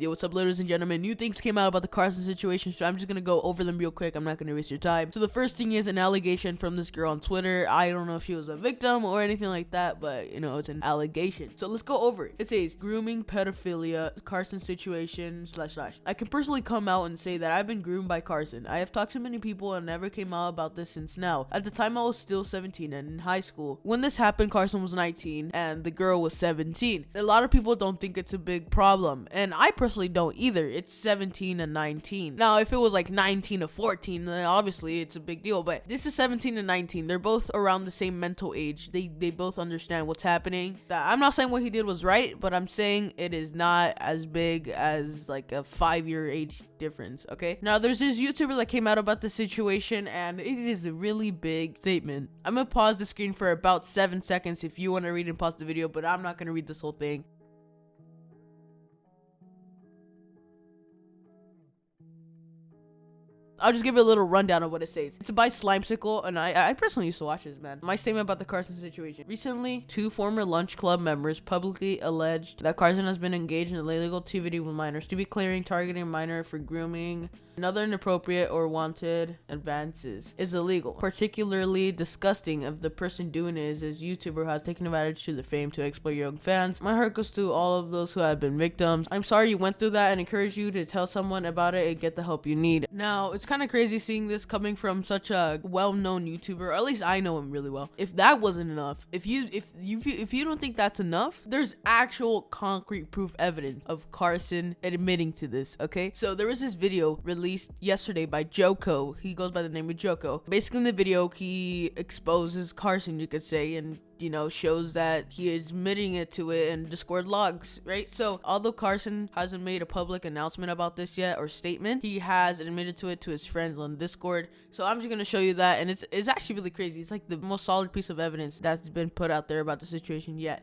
Yo, what's up, ladies and gentlemen? New things came out about the Carson situation, so I'm just gonna go over them real quick. I'm not gonna waste your time. So the first thing is an allegation from this girl on Twitter. I don't know if she was a victim or anything like that, but you know, it's an allegation. So let's go over it. It says grooming, pedophilia, Carson situation, / I can personally come out and say that I've been groomed by Carson. I have talked to many people and never came out about this since now. At the time, I was still 17 and in high school. When this happened, Carson was 19 and the girl was 17. A lot of people don't think it's a big problem, and I personally don't either. It's 17 and 19. Now, if it was like 19 to 14, then obviously it's a big deal, but this is 17 and 19. They're both around the same mental age. They both understand what's happening. I'm not saying what he did was right, but I'm saying it is not as big as like a 5-year age difference. Okay, now there's this YouTuber that came out about the situation, and it is a really big statement. I'm gonna pause the screen for about 7 seconds if you want to read and pause the video, but I'm not gonna read this whole thing. I'll just give you a little rundown of what it says. It's by Slimesicle, and I personally used to watch this, man. My statement about the Carson situation. Recently, 2 former Lunch Club members publicly alleged that Carson has been engaged in illegal activity with minors. To be clear, targeting a minor for grooming and other inappropriate or wanted advances is illegal. Particularly disgusting if the person doing it is a YouTuber who has taken advantage to the fame to exploit young fans. My heart goes to all of those who have been victims. I'm sorry you went through that and encourage you to tell someone about it and get the help you need. Now, it's kind of crazy seeing this coming from such a well-known YouTuber, or at least I know him really well. If that wasn't enough, if you don't think that's enough, there's actual concrete proof evidence of Carson admitting to this. Okay, so there was this video released yesterday by Joko. He goes by the name of Joko. Basically, in the video, he exposes Carson, you could say, and you know, shows that he is admitting it to it in Discord logs, right? So although Carson hasn't made a public announcement about this yet or statement, he has admitted to it to his friends on Discord. So I'm just gonna show you that, and it's actually really crazy. It's like the most solid piece of evidence that's been put out there about the situation yet.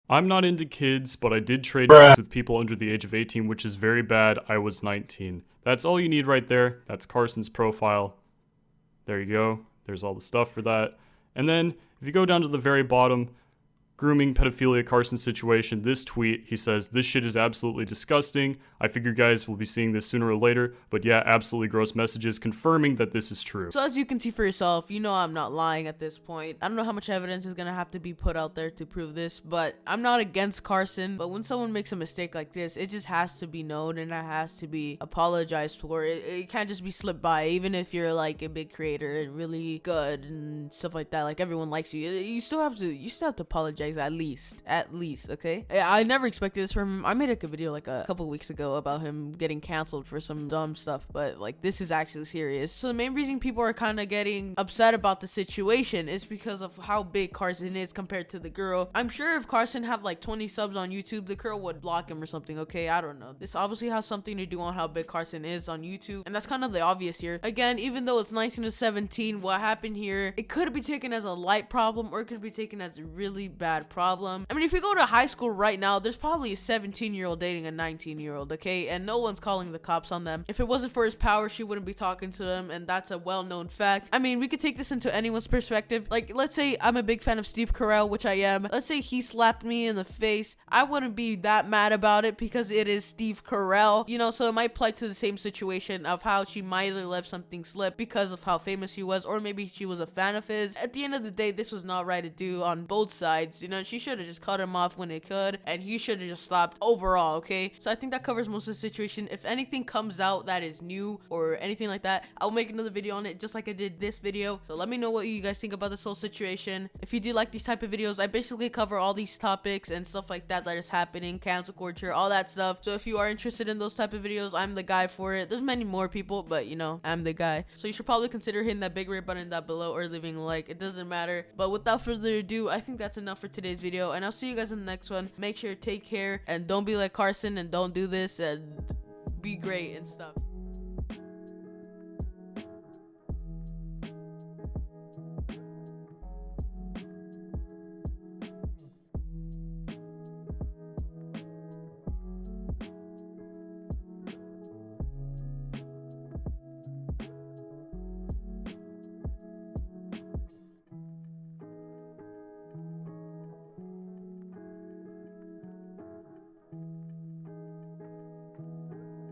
I'm not into kids, but I did trade names with people under the age of 18, which is very bad. I was 19. That's all you need right there. That's Carson's profile. There you go. There's all the stuff for that. And then if you go down to the very bottom, grooming, pedophilia, Carson situation, this tweet, he says, this shit is absolutely disgusting. I figure you guys will be seeing this sooner or later, but yeah, absolutely gross messages confirming that this is true. So as you can see for yourself, you know I'm not lying at this point. I don't know how much evidence is gonna have to be put out there to prove this, but I'm not against Carson. But when someone makes a mistake like this, it just has to be known and it has to be apologized for. It can't just be slipped by, even if you're like a big creator and really good and stuff like that. Like everyone likes you. You still have to apologize. At least, okay? I never expected this from him. I made like a video like a couple weeks ago about him getting canceled for some dumb stuff, but like this is actually serious. So the main reason people are kind of getting upset about the situation is because of how big Carson is compared to the girl. I'm sure if Carson had like 20 subs on YouTube, the girl would block him or something, okay? I don't know. This obviously has something to do on how big Carson is on YouTube, and that's kind of the obvious here. Again, even though it's 19 to 17, what happened here, it could be taken as a light problem or it could be taken as a really bad problem. I mean, if you go to high school right now, there's probably a 17-year-old dating a 19-year-old, okay? And no one's calling the cops on them. If it wasn't for his power, she wouldn't be talking to them, and that's a well-known fact. I mean, we could take this into anyone's perspective. Like, let's say I'm a big fan of Steve Carell, which I am. Let's say he slapped me in the face. I wouldn't be that mad about it because it is Steve Carell, you know? So it might play to the same situation of how she might have let something slip because of how famous he was, or maybe she was a fan of his. At the end of the day, this was not right to do on both sides. You know, she should have just cut him off when it could, and he should have just stopped overall, okay? So I think that covers most of the situation. If anything comes out that is new or anything like that, I'll make another video on it just like I did this video. So let me know what you guys think about this whole situation. If you do like these type of videos, I basically cover all these topics and stuff like that is happening, cancel culture, all that stuff. So if you are interested in those type of videos, I'm the guy for it. There's many more people, but you know, I'm the guy. So you should probably consider hitting that big red button down below or leaving a like. It doesn't matter. But without further ado, I think that's enough for today's video, and I'll see you guys in the next one. Make sure to take care and don't be like Carson and don't do this, and be great and stuff.